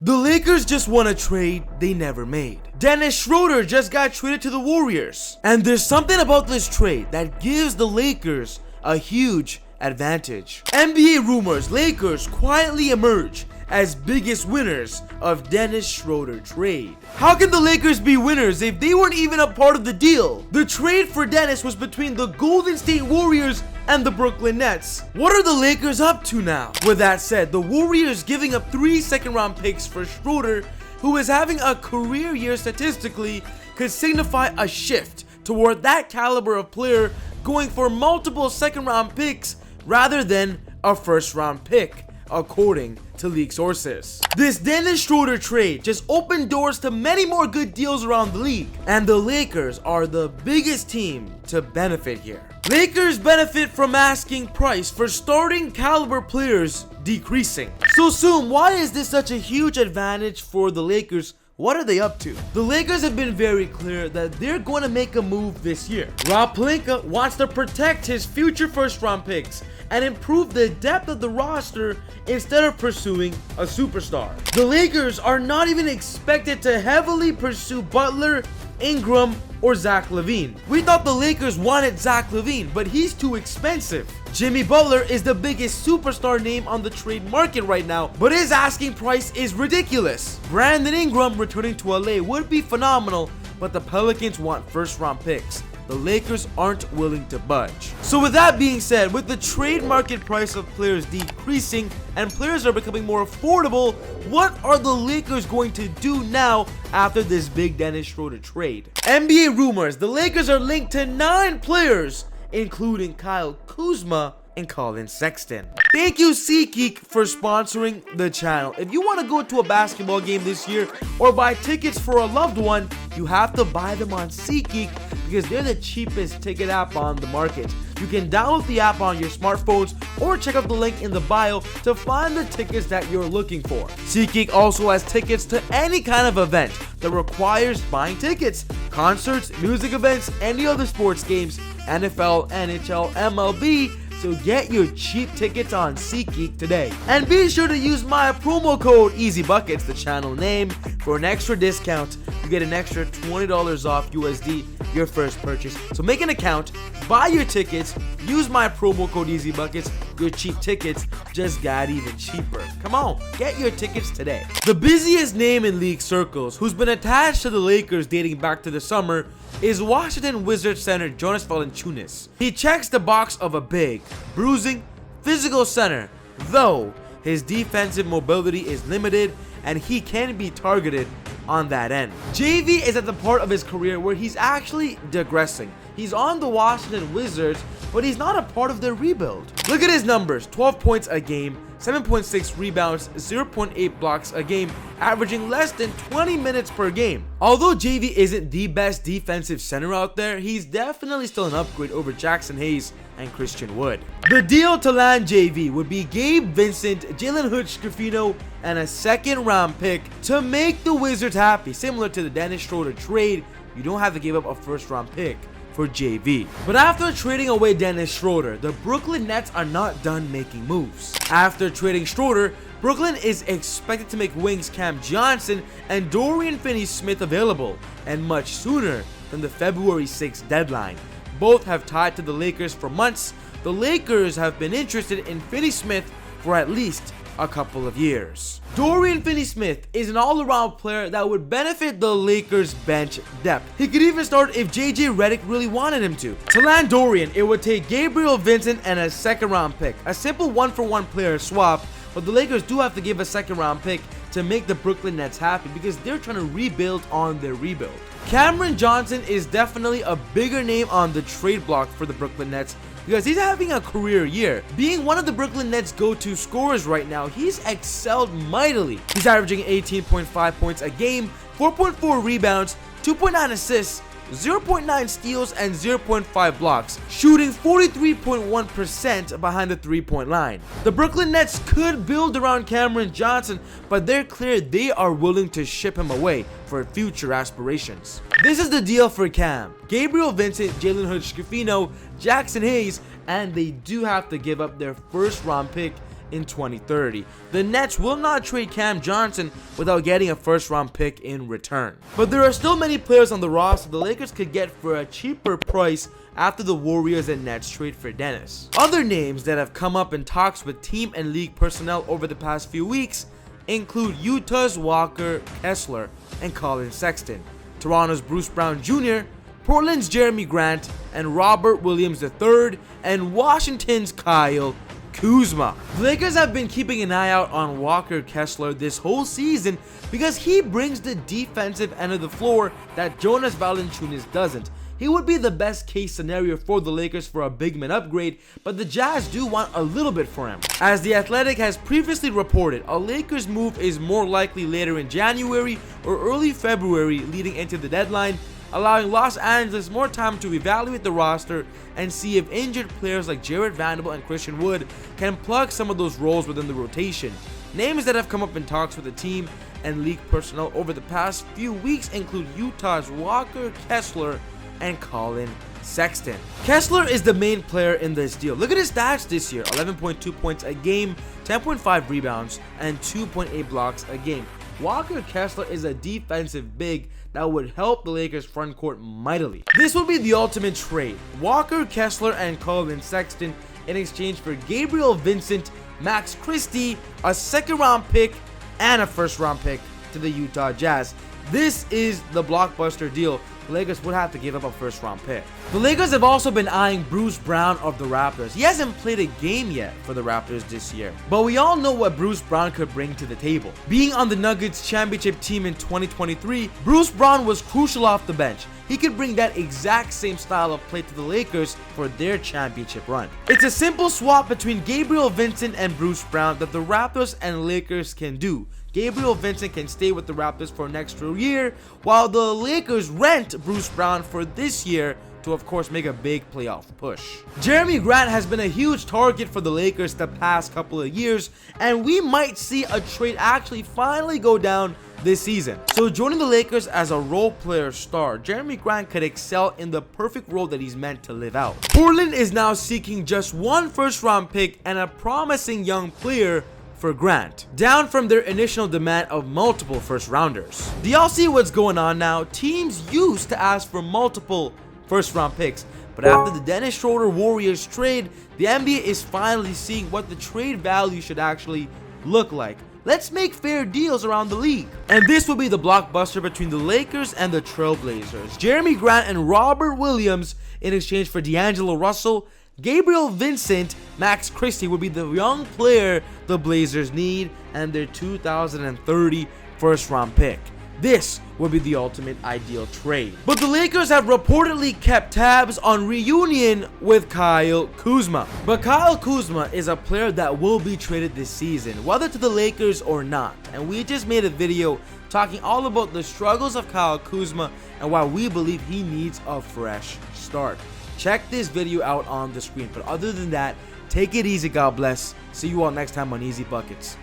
The Lakers just won a trade they never made. Dennis Schroder just got traded to the Warriors. And there's something about this trade that gives the Lakers a huge advantage. NBA rumors Lakers quietly emerge as biggest winners of Dennis Schroder trade. How can the Lakers be winners if they weren't even a part of the deal? The trade for Dennis was between the Golden State Warriors and the Brooklyn Nets. What are the Lakers up to now? With that said, the Warriors giving up 3 second-round picks for Schroder, who is having a career year statistically, could signify a shift toward that caliber of player going for multiple second-round picks rather than a first-round pick, according to league sources. This Dennis Schroder trade just opened doors to many more good deals around the league, and the Lakers are the biggest team to benefit here. Lakers benefit from asking price for starting caliber players decreasing. So soon, why is this such a huge advantage for the Lakers? What are they up to? The Lakers have been very clear that they're going to make a move this year. Rob Pelinka wants to protect his future first-round picks and improve the depth of the roster instead of pursuing a superstar. The Lakers are not even expected to heavily pursue Butler, Ingram, or Zach LaVine. We thought the Lakers wanted Zach LaVine, but he's too expensive. Jimmy Butler is the biggest superstar name on the trade market right now, but his asking price is ridiculous. Brandon Ingram returning to LA would be phenomenal, but the Pelicans want first-round picks. The Lakers aren't willing to budge. So with that being said, with the trade market price of players decreasing and players are becoming more affordable, what are the Lakers going to do now after this big Dennis Schroder trade? NBA rumors, the Lakers are linked to 9 players, including Kyle Kuzma and Colin Sexton. Thank you SeatGeek for sponsoring the channel. If you want to go to a basketball game this year or buy tickets for a loved one, you have to buy them on SeatGeek because they're the cheapest ticket app on the market. You can download the app on your smartphones or check out the link in the bio to find the tickets that you're looking for. SeatGeek also has tickets to any kind of event that requires buying tickets, concerts, music events, any other sports games, NFL, NHL, MLB. So get your cheap tickets on SeatGeek today. And be sure to use my promo code EasyBuckets, the channel name, for an extra discount. You get an extra $20 off USD your first purchase. So make an account, buy your tickets, use my promo code EasyBuckets. Your cheap tickets just got even cheaper. Come on, get your tickets today. The busiest name in league circles, who's been attached to the Lakers dating back to the summer, is Washington Wizards center Jonas Valanciunas. He checks the box of a big, bruising, physical center, though his defensive mobility is limited and he can be targeted on that end. JV is at the part of his career where he's actually digressing. He's on the Washington Wizards, but he's not a part of their rebuild. Look at his numbers: 12 points a game, 7.6 rebounds, 0.8 blocks a game, averaging less than 20 minutes per game. Although JV isn't the best defensive center out there, he's definitely still an upgrade over Jackson Hayes and Christian Wood. The deal to land JV would be Gabe Vincent, Jalen Hood-Schifino, and a second-round pick to make the Wizards happy. Similar to the Dennis Schroder trade, you don't have to give up a first-round pick for JV. But after trading away Dennis Schroder, the Brooklyn Nets are not done making moves. After trading Schroder, Brooklyn is expected to make wings Cam Johnson and Dorian Finney-Smith available, and much sooner than the February 6th deadline. Both have tied to the Lakers for months. The Lakers have been interested in Finney-Smith for at least a couple of years. Dorian Finney-Smith is an all-around player that would benefit the Lakers' bench depth. He could even start if JJ Redick really wanted him to. To land Dorian, it would take Gabriel Vincent and a second-round pick. A simple one-for-one player swap, but the Lakers do have to give a second-round pick to make the Brooklyn Nets happy because they're trying to rebuild on their rebuild. Cameron Johnson is definitely a bigger name on the trade block for the Brooklyn Nets because he's having a career year. Being one of the Brooklyn Nets' go-to scorers right now, he's excelled mightily. He's averaging 18.5 points a game, 4.4 rebounds, 2.9 assists, 0.9 steals, and 0.5 blocks, shooting 43.1% behind the three-point line. The Brooklyn Nets could build around Cameron Johnson, but they're clear they are willing to ship him away for future aspirations. This is the deal for Cam: Gabriel Vincent, Jalen Hood-Schifino, Jackson Hayes, and they do have to give up their first-round pick in 2030. The Nets will not trade Cam Johnson without getting a first-round pick in return. But there are still many players on the roster the Lakers could get for a cheaper price after the Warriors and Nets trade for Dennis. Other names that have come up in talks with team and league personnel over the past few weeks include Utah's Walker Kessler and Colin Sexton, Toronto's Bruce Brown Jr., Portland's Jeremy Grant and Robert Williams III, and Washington's Kyle Kuzma. The Lakers have been keeping an eye out on Walker Kessler this whole season because he brings the defensive end of the floor that Jonas Valanciunas doesn't. He would be the best case scenario for the Lakers for a big man upgrade, but the Jazz do want a little bit for him. As The Athletic has previously reported, a Lakers move is more likely later in January or early February leading into the deadline, allowing Los Angeles more time to evaluate the roster and see if injured players like Jared Vanderbilt and Christian Wood can plug some of those roles within the rotation. Names that have come up in talks with the team and league personnel over the past few weeks include Utah's Walker Kessler and Colin Sexton. Kessler is the main player in this deal. Look at his stats this year: 11.2 points a game, 10.5 rebounds, and 2.8 blocks a game. Walker Kessler is a defensive big that would help the Lakers front court mightily. This would be the ultimate trade: Walker Kessler and Colin Sexton in exchange for Gabriel Vincent, Max Christie, a second-round pick, and a first-round pick to the Utah Jazz. This is the blockbuster deal. The Lakers would have to give up a first-round pick. The Lakers have also been eyeing Bruce Brown of the Raptors. He hasn't played a game yet for the Raptors this year, but we all know what Bruce Brown could bring to the table. Being on the Nuggets championship team in 2023, Bruce Brown was crucial off the bench. He could bring that exact same style of play to the Lakers for their championship run. It's a simple swap between Gabriel Vincent and Bruce Brown that the Raptors and Lakers can do. Gabriel Vincent can stay with the Raptors for an extra year, while the Lakers rent Bruce Brown for this year to of course make a big playoff push. Jeremy Grant has been a huge target for the Lakers the past couple of years, and we might see a trade actually finally go down this season. So joining the Lakers as a role player star, Jeremy Grant could excel in the perfect role that he's meant to live out. Portland is now seeking just one first-round pick and a promising young player for Grant, down from their initial demand of multiple first-rounders. Do y'all see what's going on now? Teams used to ask for multiple first-round picks, but after the Dennis Schroder Warriors trade, the NBA is finally seeing what the trade value should actually look like. Let's make fair deals around the league. And this will be the blockbuster between the Lakers and the Trailblazers. Jeremy Grant and Robert Williams in exchange for D'Angelo Russell, Gabriel Vincent, Max Christie would be the young player the Blazers need, and their 2030 first-round pick. This would be the ultimate ideal trade. But the Lakers have reportedly kept tabs on reunion with Kyle Kuzma. But Kyle Kuzma is a player that will be traded this season, whether to the Lakers or not. And we just made a video talking all about the struggles of Kyle Kuzma and why we believe he needs a fresh start. Check this video out on the screen. But other than that, take it easy, God bless. See you all next time on Easy Buckets.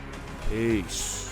Peace.